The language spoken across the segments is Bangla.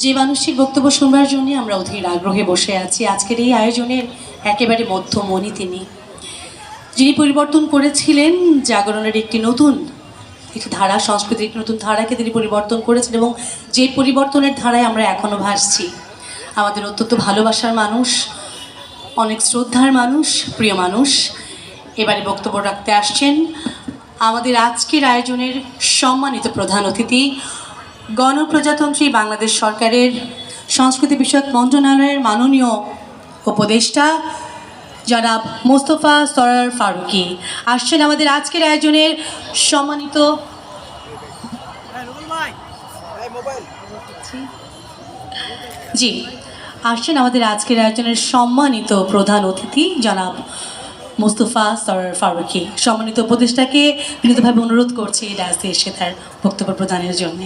যে মানুষটির বক্তব্য শুনবার জন্য আমরা অধীর আগ্রহে বসে আছি। আজকের এই আয়োজনের একেবারে মধ্যমণি তিনি, যিনি পরিবর্তন করেছিলেন জাগরণের একটি ধারা, সংস্কৃতির একটি নতুন ধারাকে তিনি পরিবর্তন করেছেন, এবং যে পরিবর্তনের ধারায় আমরা এখনও ভাসছি। আমাদের অত্যন্ত ভালোবাসার মানুষ, অনেক শ্রদ্ধার মানুষ, প্রিয় মানুষ এবারে বক্তব্য রাখতে আসছেন আমাদের আজকের আয়োজনের সম্মানিত প্রধান অতিথি, গণপ্রজাতন্ত্রী বাংলাদেশ সরকারের সংস্কৃতি বিষয়ক মন্ত্রণালয়ের মাননীয় উপদেষ্টা জনাব মোস্তফা সরয়ার ফারুকী আসছেন আমাদের আজকের আয়োজনের সম্মানিত আমাদের আজকের আয়োজনের সম্মানিত প্রধান অতিথি জনাব মোস্তফা সরয়ার ফারুকী। সম্মানিত উপদেষ্টাকে বিনীতভাবে অনুরোধ করছি ডায়াসে এসে তার বক্তব্য প্রদানের জন্য।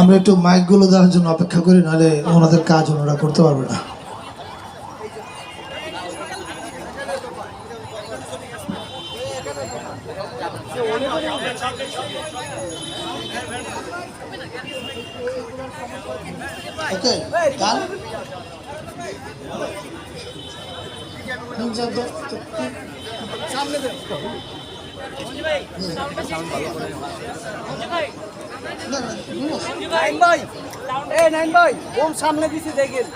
আমরা একটু মাইকগুলো দেওয়ার জন্য অপেক্ষা করি, নাহলে ওনাদের কাজ ওনারা করতে পারবে না। ওকে, গান সামনে দেন। নাইন ভাই ওম সামনে দিছি দেখেন।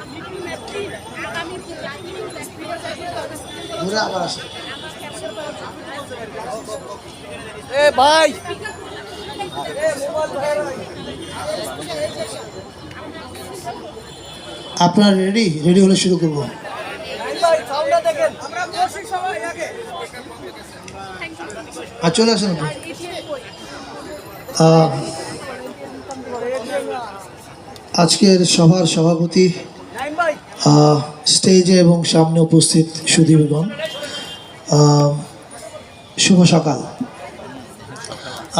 আবার আসে ভাই আপনার রেডি হলে শুরু করবো। আর চলে আসেন আপনি। আজকের সভার সভাপতি, স্টেজে এবং সামনে উপস্থিত সুধীবৃগণ, শুভ সকাল।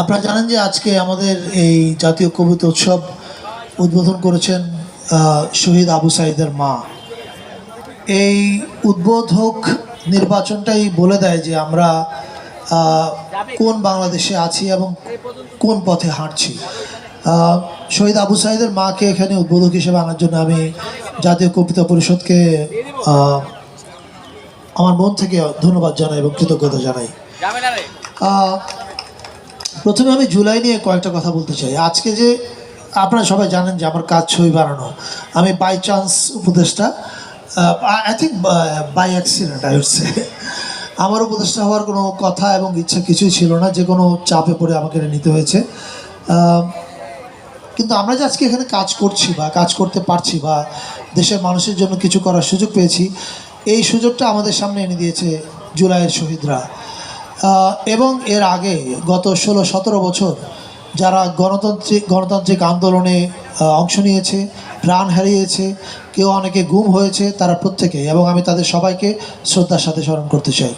আপনারা জানেন যে আজকে আমাদের এই জাতীয় কবিতা উৎসব উদ্বোধন করেছেন শহীদ আবু সাঈদের মা। এই উদ্বোধক নির্বাচনটাই বলে দেয় যে আমরা কোন বাংলাদেশে আছি এবং কোন পথে হাঁটছি। শহীদ আবু সাঈদের মাকে এখানে উদ্বোধক হিসেবে আনার জন্য আমি জাতীয় কবিতা পরিষদকে আমার মন থেকে ধন্যবাদ জানাই এবং কৃতজ্ঞতা জানাই। প্রথমে আমি জুলাই নিয়ে কয়েকটা কথা বলতে চাই। আজকে যে আপনারা সবাই জানেন যে আমার কাজ ছবি বানানো, আমি বাই চান্স উপদেষ্টা, I think by accident I would say. আমার উপদেষ্টা হওয়ার কোনো কথা এবং ইচ্ছা কিছুই ছিল না, যে কোনো চাপে পড়ে আমাকে নিতে হয়েছে। কিন্তু আমরা যে আজকে এখানে কাজ করছি বা কাজ করতে পারছি বা দেশের মানুষের জন্য কিছু করার সুযোগ পেয়েছি, এই সুযোগটা আমাদের সামনে এনে দিয়েছে জুলাইয়ের শহীদরা। এবং এর আগে গত 16-17 বছর যারা গণতান্ত্রিক আন্দোলনে অংশ নিয়েছে, প্রাণ হারিয়েছে, কেউ অনেকে গুম হয়েছে, তারা প্রত্যেকেই, এবং আমি তাদের সবাইকে শ্রদ্ধার সাথে স্মরণ করতে চাই।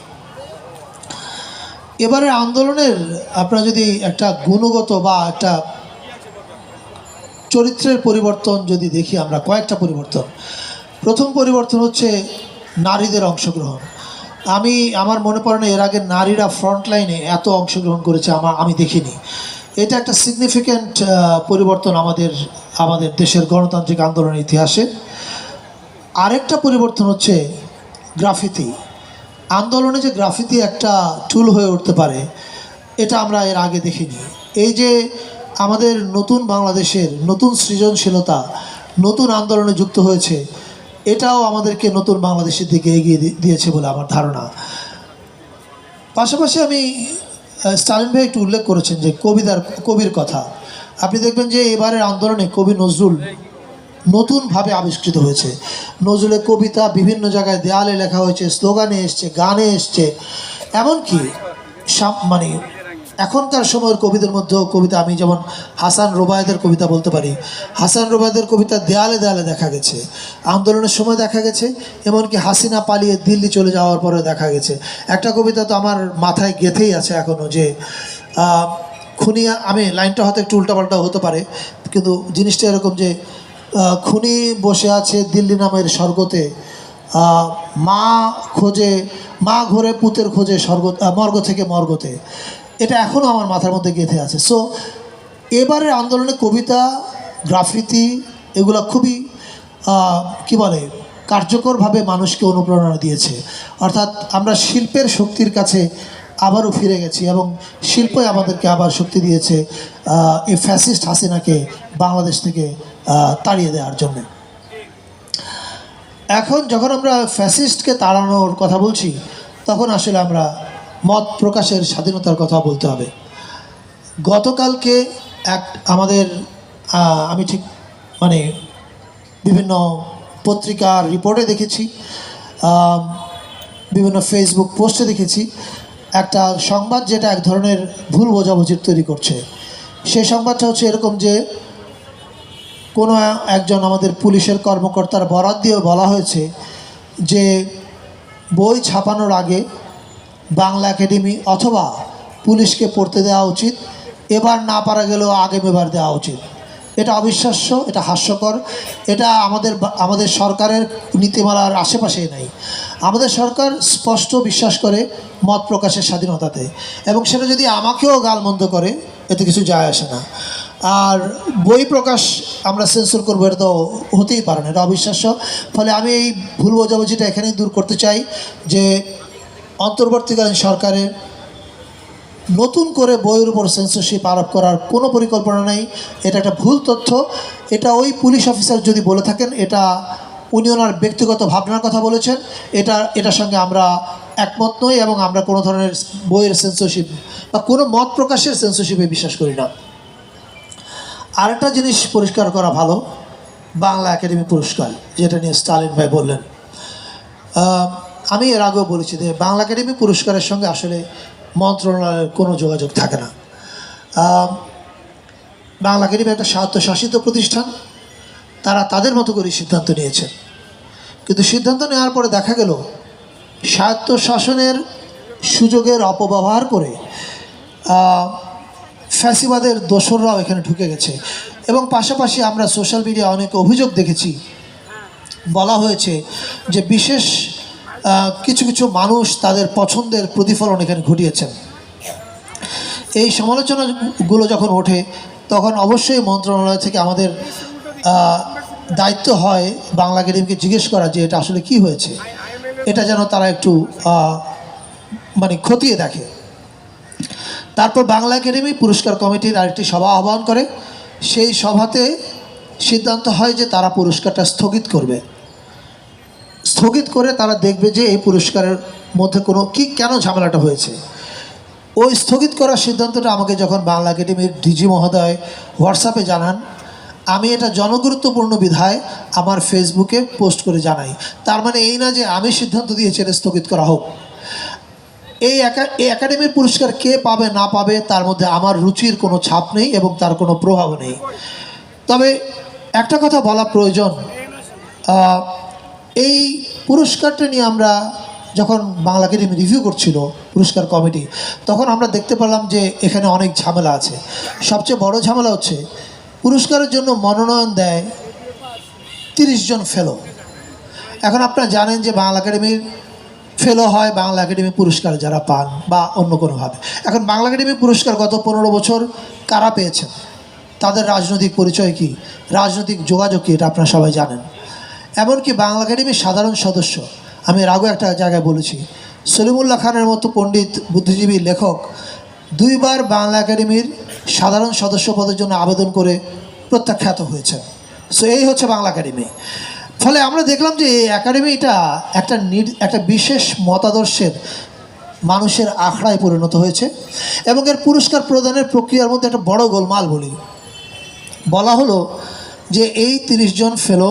এবারের আন্দোলনের আপনারা যদি একটা গুণগত বা একটা চরিত্রের পরিবর্তন যদি দেখি, আমরা কয়েকটা পরিবর্তন। প্রথম পরিবর্তন হচ্ছে নারীদের অংশগ্রহণ। আমার মনে পড়ে না এর আগে নারীরা ফ্রন্ট লাইনে এত অংশগ্রহণ করেছে আমি দেখিনি। এটা একটা সিগনিফিক্যান্ট পরিবর্তন আমাদের আমাদের দেশের গণতান্ত্রিক আন্দোলনের ইতিহাসে। আরেকটা পরিবর্তন হচ্ছে গ্রাফিতি। আন্দোলনে যে গ্রাফিতি একটা টুল হয়ে উঠতে পারে, এটা আমরা এর আগে দেখিনি। এই যে আমাদের নতুন বাংলাদেশের নতুন সৃজনশীলতা নতুন আন্দোলনে যুক্ত হয়েছে, এটাও আমাদেরকে নতুন বাংলাদেশের দিকে এগিয়ে দিয়েছে বলে আমার ধারণা। পাশাপাশি আমি স্টালিন ভাই একটু উল্লেখ করেছেন যে কবির কথা। আপনি দেখবেন যে এবারের আন্দোলনে কবি নজরুল নতুনভাবে আবিষ্কৃত হয়েছে। নজরুলের কবিতা বিভিন্ন জায়গায় দেয়ালে লেখা হয়েছে, স্লোগানে এসছে, গানে এসছে। এমনকি মানে এখনকার সময়ের কবিদের মধ্যেও কবিতা, আমি যেমন হাসান রোবায়েদের কবিতা বলতে পারি। হাসান রোবায়েদের কবিতা দেয়ালে দেয়ালে দেখা গেছে, আন্দোলনের সময় দেখা গেছে, এমনকি হাসিনা পালিয়ে দিল্লি চলে যাওয়ার পরে দেখা গেছে। একটা কবিতা তো আমার মাথায় গেঁথেই আছে এখনও, যে খুনি, আমি লাইনটা হয়তো একটু উল্টাপাল্টা হতে পারে, কিন্তু জিনিসটা এরকম যে খুনি বসে আছে দিল্লি নামের স্বর্গতে, মা ঘোরে পুতের খোঁজে মর্গ থেকে মর্গতে। এটা এখনও আমার মাথার মধ্যে গেঁথে আছে। সো এবারের আন্দোলনে কবিতা, গ্রাফিতি এগুলো খুবই কি বলে কার্যকরভাবে মানুষকে অনুপ্রেরণা দিয়েছে। অর্থাৎ আমরা শিল্পের শক্তির কাছে আবারও ফিরে গেছি এবং শিল্পই আমাদেরকে আবার শক্তি দিয়েছে এই ফ্যাসিস্ট হাসিনাকে বাংলাদেশ থেকে তাড়িয়ে দেওয়ার জন্য। এখন যখন আমরা ফ্যাসিস্টকে তাড়ানোর কথা বলছি, তখন আসলে আমরা মত প্রকাশের স্বাধীনতার কথা বলতে হবে। গতকালকে আমাদের আমি ঠিক মানে বিভিন্ন পত্রিকার রিপোর্টে দেখেছি, বিভিন্ন ফেসবুক পোস্টে দেখেছি একটা সংবাদ, যেটা এক ধরনের ভুল বোঝাবুঝির তৈরি করছে। সেই সংবাদটা হচ্ছে এরকম যে কোনো একজন আমাদের পুলিশের কর্মকর্তার বরাত দিয়ে বলা হয়েছে যে বই ছাপানোর আগে বাংলা একাডেমি অথবা পুলিশকে পড়তে দেওয়া উচিত, এবার না পারা গেলেও আগামীবার দেওয়া উচিত। এটা অবিশ্বাস্য, এটা হাস্যকর। এটা আমাদের সরকারের নীতিমালার আশেপাশেই নাই। আমাদের সরকার স্পষ্ট বিশ্বাস করে মত প্রকাশের স্বাধীনতাতে, এবং সেটা যদি আমাকেও গালমন্দ করে এতে কিছু যায় আসে না। আর বই প্রকাশ আমরা সেন্সর করবো, এটা তো হতেই পারে না, এটা অবিশ্বাস্য। ফলে আমি এই ভুল বোঝাবুঝিটা এখানেই দূর করতে চাই যে অন্তর্বর্তীকালীন সরকারের নতুন করে বইয়ের উপর সেন্সরশিপ আরোপ করার কোনো পরিকল্পনা নেই। এটা একটা ভুল তথ্য। এটা ওই পুলিশ অফিসার যদি বলে থাকেন, এটা উনি ওনার ব্যক্তিগত ভাবনার কথা বলেছেন, এটার সঙ্গে আমরা একমত নই, এবং আমরা কোনো ধরনের বইয়ের সেন্সরশিপ বা কোনো মত প্রকাশের সেন্সরশিপে বিশ্বাস করি না। আরেকটা জিনিস পরিষ্কার করা ভালো, বাংলা একাডেমি পুরস্কার যেটা নিয়ে স্টালিন ভাই বললেন, আমি এর আগেও বলেছি যে বাংলা একাডেমি পুরস্কারের সঙ্গে আসলে মন্ত্রণালয়ের কোনো যোগাযোগ থাকে না। বাংলা একাডেমি একটা স্বায়ত্তশাসিত প্রতিষ্ঠান, তারা তাদের মতো করে সিদ্ধান্ত নিয়েছেন। কিন্তু সিদ্ধান্ত নেওয়ার পরে দেখা গেল স্বায়ত্তশাসনের সুযোগের অপব্যবহার করে ফ্যাসিবাদের দোসররাও এখানে ঢুকে গেছে। এবং পাশাপাশি আমরা সোশ্যাল মিডিয়ায় অনেক অভিযোগ দেখেছি, বলা হয়েছে যে বিশেষ কিছু কিছু মানুষ তাদের পছন্দের প্রতিফলন এখানে ঘটিয়েছেন। এই সমালোচনাগুলো যখন ওঠে, তখন অবশ্যই মন্ত্রণালয় থেকে আমাদের দায়িত্ব হয় বাংলা একাডেমিকে জিজ্ঞেস করা যে এটা আসলে কি হয়েছে, এটা যেন তারা একটু মানে খতিয়ে দেখে। তারপর বাংলা একাডেমি পুরস্কার কমিটির আরেকটি সভা আহ্বান করে। সেই সভাতে সিদ্ধান্ত হয় যে তারা পুরস্কারটা স্থগিত করবে। স্থগিত করে তারা দেখবে যে এই পুরস্কারের মধ্যে কেন ঝামেলাটা হয়েছে। ওই স্থগিত করার সিদ্ধান্তটা আমাকে যখন বাংলা একাডেমির ডিজি মহোদয় হোয়াটসঅ্যাপে জানান, আমি এটা জনগুরুত্বপূর্ণ বিধায় আমার ফেসবুকে পোস্ট করে জানাই। তার মানে এই না যে আমি সিদ্ধান্ত দিয়েছি এটা স্থগিত করা হোক। এই একাডেমির পুরস্কার কে পাবে না পাবে তার মধ্যে আমার রুচির কোনো ছাপ নেই এবং তার কোনো প্রভাব নেই। তবে একটা কথা বলা প্রয়োজন, এই পুরস্কারটা নিয়ে আমরা যখন বাংলা একাডেমি রিভিউ করছিল পুরস্কার কমিটি, তখন আমরা দেখতে পেলাম যে এখানে অনেক ঝামেলা আছে। সবচেয়ে বড় ঝামেলা হচ্ছে পুরস্কারের জন্য মনোনয়ন দেয় 30 জন ফেলো। এখন আপনারা জানেন যে বাংলা একাডেমির ফেলো হয় বাংলা একাডেমি পুরস্কার যারা পান বা অন্য কোনোভাবে। এখন বাংলা একাডেমি পুরস্কার গত 15 বছর কারা পেয়েছেন? তাদের রাজনৈতিক পরিচয় কী, রাজনৈতিক যোগাযোগ কী, এটা আপনারা সবাই জানেন। এমনকি বাংলা একাডেমির সাধারণ সদস্য, আমি এর আগেও একটা জায়গায় বলেছি, সলিমুল্লাহ খানের মতো পণ্ডিত বুদ্ধিজীবী লেখক 2 বার বাংলা একাডেমির সাধারণ সদস্য পদের জন্য আবেদন করে প্রত্যাখ্যাত হয়েছে। সো এই হচ্ছে বাংলা একাডেমি। ফলে আমরা দেখলাম যে এই একাডেমিটা একটা বিশেষ মতাদর্শের মানুষের আখড়ায় পরিণত হয়েছে এবং এর পুরস্কার প্রদানের প্রক্রিয়ার মধ্যে একটা বড় গোলমাল বলা হলো যে এই 30 জন ফেলো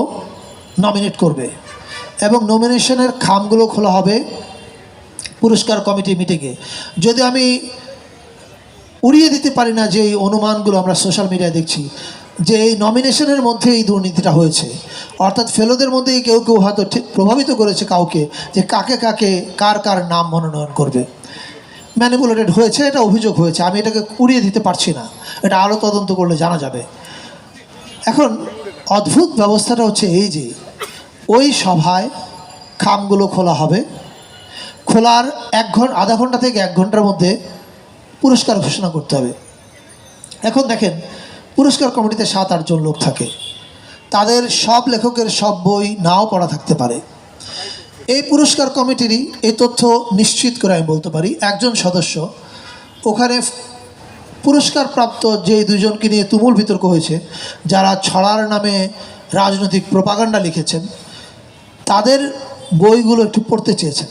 নমিনেট করবে এবং নমিনেশনের খামগুলো খোলা হবে পুরস্কার কমিটি মিটিংয়ে। যদি আমি উড়িয়ে দিতে পারি না যে এই অনুমানগুলো আমরা সোশ্যাল মিডিয়ায় দেখছি যে এই নমিনেশনের মধ্যে এই দুর্নীতিটা হয়েছে, অর্থাৎ ফেলোদের মধ্যেই কেউ কেউ হয়তো ঠিক প্রভাবিত করেছে কাউকে যে কাকে কাকে কার নাম মনোনয়ন করবে, ম্যানিপুলেটেড হয়েছে, এটা অভিযোগ হয়েছে। আমি এটাকে উড়িয়ে দিতে পারছি না, এটা আরও তদন্ত করলে জানা যাবে। এখন অদ্ভুত ব্যবস্থাটা হচ্ছে এই যে ওই সভায় খামগুলো খোলা হবে, খোলার আধা ঘন্টা থেকে 1 ঘন্টার মধ্যে পুরস্কার ঘোষণা করতে হবে। এখন দেখেন, পুরস্কার কমিটিতে 7-8 জন লোক থাকে, তাদের সব লেখকের সব বই নাও পড়া থাকতে পারে। এই পুরস্কার কমিটিরই এই তথ্য নিশ্চিত করে আমি বলতে পারি, একজন সদস্য ওখানে পুরস্কারপ্রাপ্ত যে 2 জনকে নিয়ে তুমুল বিতর্ক হয়েছে, যারা ছড়ার নামে রাজনৈতিক প্রোপাগান্ডা লিখেছেন, তাদের বইগুলো একটু পড়তে চেয়েছেন।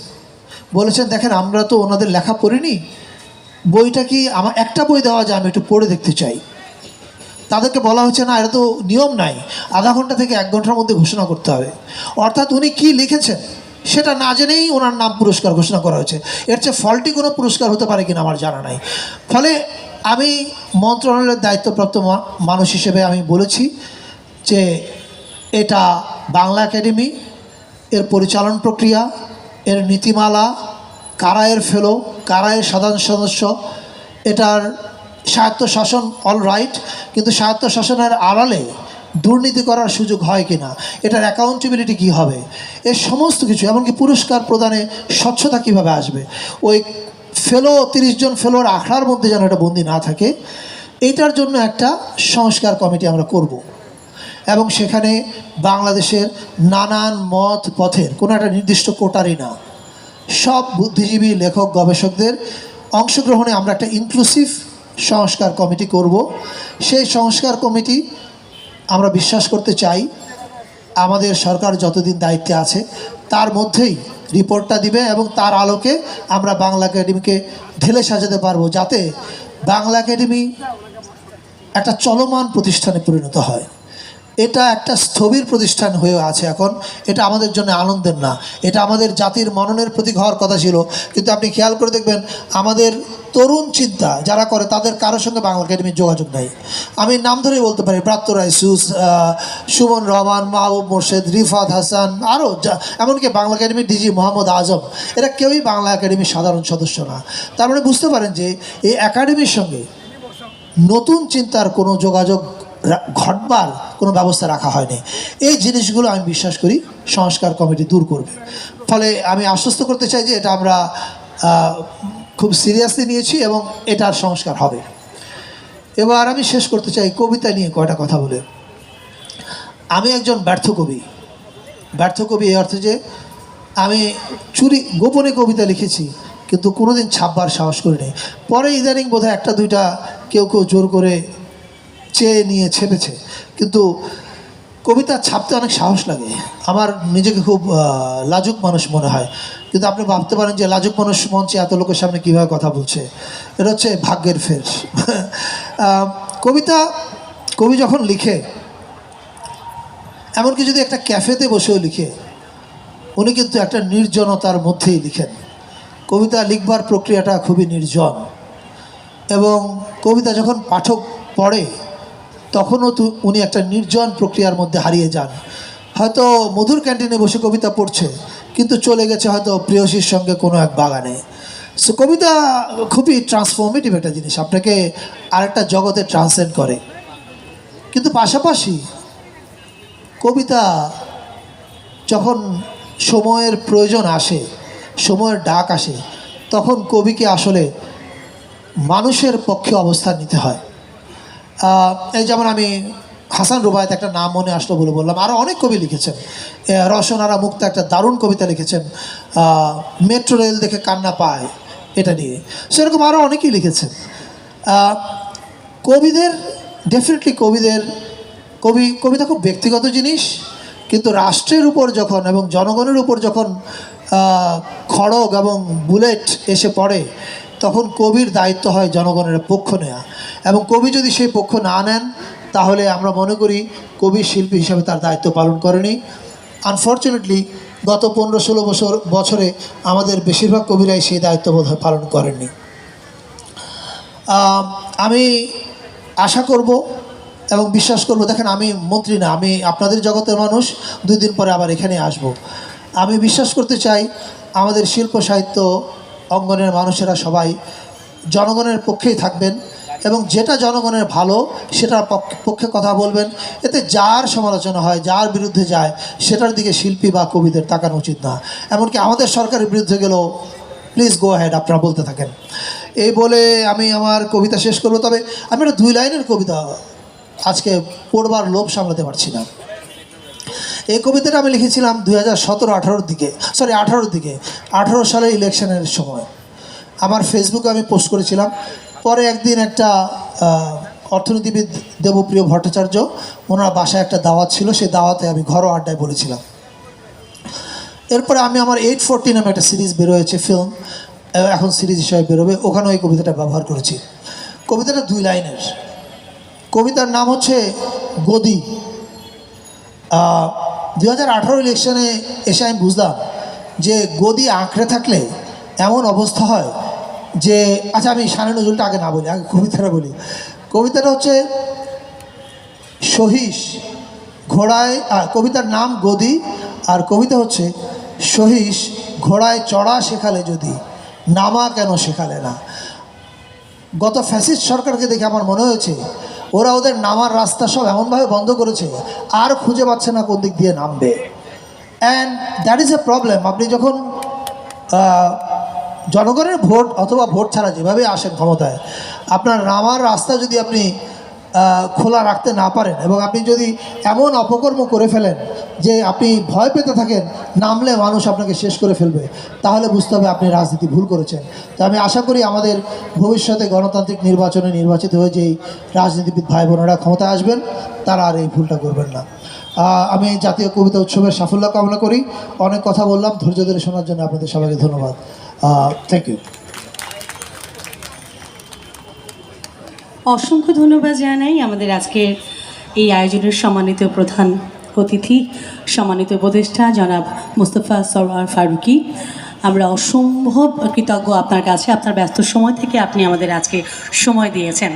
বলেছেন, দেখেন আমরা তো ওনাদের লেখা পড়িনি, বইটা কি আমার একটা বই দেওয়া যায়, আমি একটু পড়ে দেখতে চাই। তাদেরকে বলা হচ্ছে না, এটা তো নিয়ম নাই, আধা ঘন্টা থেকে 1 ঘন্টার মধ্যে ঘোষণা করতে হবে। অর্থাৎ উনি কী লিখেছেন সেটা না জেনেই ওনার নাম পুরস্কার ঘোষণা করা হয়েছে। এর চেয়ে ফল্টি কোনো পুরস্কার হতে পারে কিনা আমার জানা নাই। ফলে আমি মন্ত্রণালয়ের দায়িত্বপ্রাপ্ত মানুষ হিসেবে আমি বলেছি যে এটা বাংলা একাডেমি, এর পরিচালন প্রক্রিয়া, এর নীতিমালা, কারা এর ফেলো, কারা এর সাধারণ সদস্য, এটার স্বায়ত্তশাসন অল রাইট, কিন্তু স্বায়ত্তশাসনের আড়ালে দুর্নীতি করার সুযোগ হয় কি না, এটার অ্যাকাউন্টেবিলিটি কী হবে, এর সমস্ত কিছু, এমনকি পুরস্কার প্রদানে স্বচ্ছতা কীভাবে আসবে, ওই 30 জন ফেলোর আখড়ার মধ্যে যেন এটা বন্দি না থাকে, এইটার জন্য একটা সংস্কার কমিটি আমরা করব। এবং সেখানে বাংলাদেশের নানান মত পথের কোনো একটা নির্দিষ্ট কোটারই না, সব বুদ্ধিজীবী লেখক গবেষকদের অংশগ্রহণে আমরা একটা ইনক্লুসিভ সংস্কার কমিটি করব। সেই সংস্কার কমিটি আমরা বিশ্বাস করতে চাই আমাদের সরকার যতদিন দায়িত্বে আছে তার মধ্যেই রিপোর্টটা দিবে এবং তার আলোকে আমরা বাংলা একাডেমিকে ঢেলে সাজাতে পারবো, যাতে বাংলা একাডেমি একটা চলমান প্রতিষ্ঠানে পরিণত হয়। এটা একটা স্থবির প্রতিষ্ঠান হয়ে আছে এখন, এটা আমাদের জন্য আনন্দের না, এটা আমাদের জাতির মননের প্রতীক হওয়ার কথা ছিল। কিন্তু আপনি খেয়াল করে দেখবেন আমাদের তরুণ চিন্তা যারা করে তাদের কারোর সঙ্গে বাংলা একাডেমির যোগাযোগ নাই। আমি নাম ধরেই বলতে পারি, প্রাপ্ত রায়, সুমন রহমান, মাহবুব মোর্শেদ, রিফাত হাসান, আরও এমনকি বাংলা একাডেমির ডিজি মোহাম্মদ আজম, এরা কেউই বাংলা একাডেমির সাধারণ সদস্য না। তার মানে বুঝতে পারেন যে এই একাডেমির সঙ্গে নতুন চিন্তার কোনো যোগাযোগ ঘটবার কোনো ব্যবস্থা রাখা হয়নি। এই জিনিসগুলো আমি বিশ্বাস করি সংস্কার কমিটি দূর করবে। ফলে আমি আশ্বস্ত করতে চাই যে এটা আমরা খুব সিরিয়াসলি নিয়েছি এবং এটার সংস্কার হবে। এবার আমি শেষ করতে চাই কবিতা নিয়ে কয়টা কথা বলে। আমি একজন ব্যর্থ কবি এই অর্থে যে আমি গোপনে কবিতা লিখেছি, কিন্তু কোনোদিন ছাপবার সাহস করিনি। পরে ইদানিং বোধহয় 1-2টা কেউ জোর করে চেয়ে নিয়ে ছেপেছে, কিন্তু কবিতা ছাপতে অনেক সাহস লাগে। আমার নিজেকে খুব লাজুক মানুষ মনে হয়, কিন্তু আপনি ভাবতে পারেন যে লাজুক মানুষ মঞ্চে এত লোকের সামনে কীভাবে কথা বলছে, এটা হচ্ছে ভাগ্যের ফের। কবি যখন লিখে, এমনকি যদি একটা ক্যাফেতে বসেও লিখে, উনি কিন্তু একটা নির্জনতার মধ্যেই লিখেন। কবিতা লিখবার প্রক্রিয়াটা খুবই নির্জন, এবং কবিতা যখন পাঠক পড়ে তখনও উনি একটা নির্জন প্রক্রিয়ার মধ্যে হারিয়ে যান। হয়তো মধুর ক্যান্টিনে বসে কবিতা পড়ছে, কিন্তু চলে গেছে হয়তো প্রেয়সীর সঙ্গে কোনো এক বাগানে। সো কবিতা খুবই ট্রান্সফর্মেটিভ একটা জিনিস, আপনাকে আরেকটা জগতে ট্রান্সেন্ড করে। কিন্তু পাশাপাশি কবিতা যখন সময়ের প্রয়োজন আসে, সময়ের ডাক আসে, তখন কবিকে আসলে মানুষের পক্ষে অবস্থান নিতে হয়। এই যেমন আমি হাসান রুবায়েত একটা নাম মনে আসলো বলে বললাম, আরও অনেক কবি লিখেছেন। রওশন আরা মুক্তা একটা দারুণ কবিতা লিখেছেন, মেট্রো রেল দেখে কান্না পায়, এটা নিয়ে। সেরকম আরও অনেকেই লিখেছেন। কবিদের ডেফিনেটলি কবিতা খুব ব্যক্তিগত জিনিস, কিন্তু রাষ্ট্রের উপর যখন এবং জনগণের উপর যখন খড়গ এবং বুলেট এসে পড়ে, তখন কবির দায়িত্ব হয় জনগণের পক্ষ নেওয়া। এবং কবি যদি সেই পক্ষ না নেন, তাহলে আমরা মনে করি কবি শিল্পী হিসাবে তার দায়িত্ব পালন করেনি। আনফর্চুনেটলি গত 15-16 বছরে আমাদের বেশিরভাগ কবিরাই সেই দায়িত্ব বোধহয় পালন করেননি। আমি আশা করব এবং বিশ্বাস করব, দেখেন আমি মন্ত্রী না, আমি আপনাদের জগতের মানুষ, 2 দিন পরে আবার এখানে আসব। আমি বিশ্বাস করতে চাই আমাদের শিল্প সাহিত্য অঙ্গনের মানুষেরা সবাই জনগণের পক্ষেই থাকবেন এবং যেটা জনগণের ভালো সেটার পক্ষে কথা বলবেন। এতে যার সমালোচনা হয়, যার বিরুদ্ধে যায়, সেটার দিকে শিল্পী বা কবিদের তাকানো উচিত না। এমনকি আমাদের সরকারের বিরুদ্ধে গেলেও প্লিজ গো হ্যাড, আপনারা বলতে থাকেন। এই বলে আমি আমার কবিতা শেষ করব। তবে আমি একটা 2 লাইনের কবিতা আজকে পড়বার লোভ সামলাতে পারছি না। এই কবিতাটা আমি লিখেছিলাম 2017-18 দিকে, 18 সালের ইলেকশনের সময়। আমার ফেসবুকে আমি পোস্ট করেছিলাম। পরে একদিন একটা অর্থনীতিবিদ দেবপ্রিয় ভট্টাচার্য, ওনার বাসায় একটা দাওয়াত ছিল, সেই দাওয়াতে আমি ঘরোয়া আড্ডায় বলেছিলাম। এরপরে আমি আমার 840 নামে একটা সিরিজ বেরোয়েছে, ফিল্ম, এখন সিরিজ হিসাবে বেরোবে, ওখানে ওই কবিতাটা ব্যবহার করেছি। কবিতাটা 2 লাইনের। কবিতার নাম হচ্ছে গদি। 2018 ইলেকশনে এসে আমি বুঝলাম যে গদি আঁকড়ে থাকলে এমন অবস্থা হয় যে, আচ্ছা আমি শানে নজরুলটা আগে না বলি, আগে কবিতাটা বলি। কবিতাটা হচ্ছে সহিস ঘোড়ায়, কবিতার নাম গদি, আর কবিতা হচ্ছে সহিস ঘোড়ায় চড়া শেখালে যদি, নামা কেন শেখালে না। গত ফ্যাসিস্ট সরকারকে দেখে আমার মনে হয়েছে ওরা ওদের নামার রাস্তা সব এমনভাবে বন্ধ করেছে, আর খুঁজে পাচ্ছে না কোন দিক দিয়ে নামবে। And that is a problem. আপনি যখন জনগণের ভোট অথবা ভোট ছাড়া যেভাবে আসেন ক্ষমতায়, আপনার নামার রাস্তা যদি আপনি খোলা রাখতে না পারেন এবং আপনি যদি এমন অপকর্ম করে ফেলেন যে আপনি ভয় পেতে থাকেন নামলে মানুষ আপনাকে শেষ করে ফেলবে, তাহলে বুঝতে হবে আপনি রাজনীতি ভুল করেছেন। তো আমি আশা করি আমাদের ভবিষ্যতে গণতান্ত্রিক নির্বাচনে নির্বাচিত হয়ে যেই রাজনীতিবিদ ভাই বোনেরা ক্ষমতায় আসবেন, তারা আর এই ভুলটা করবেন না। আমি জাতীয় কবিতা উৎসবের সাফল্য কামনা করি। অনেক কথা বললাম, ধৈর্য ধরে শোনার জন্য আপনাদের সবাইকে ধন্যবাদ। Thank you. অসংখ্য ধন্যবাদ জানাই আমাদের আজকের এই আয়োজনের সম্মানিত প্রধান অতিথি, সম্মানিত উপদেষ্টা জনাব মুস্তফা সরওয়ার ফারুকী। আমরা অসম্ভব কৃতজ্ঞ আপনার কাছে, আপনার ব্যস্ত সময় থেকে আপনি আমাদের আজকে সময় দিয়েছেন।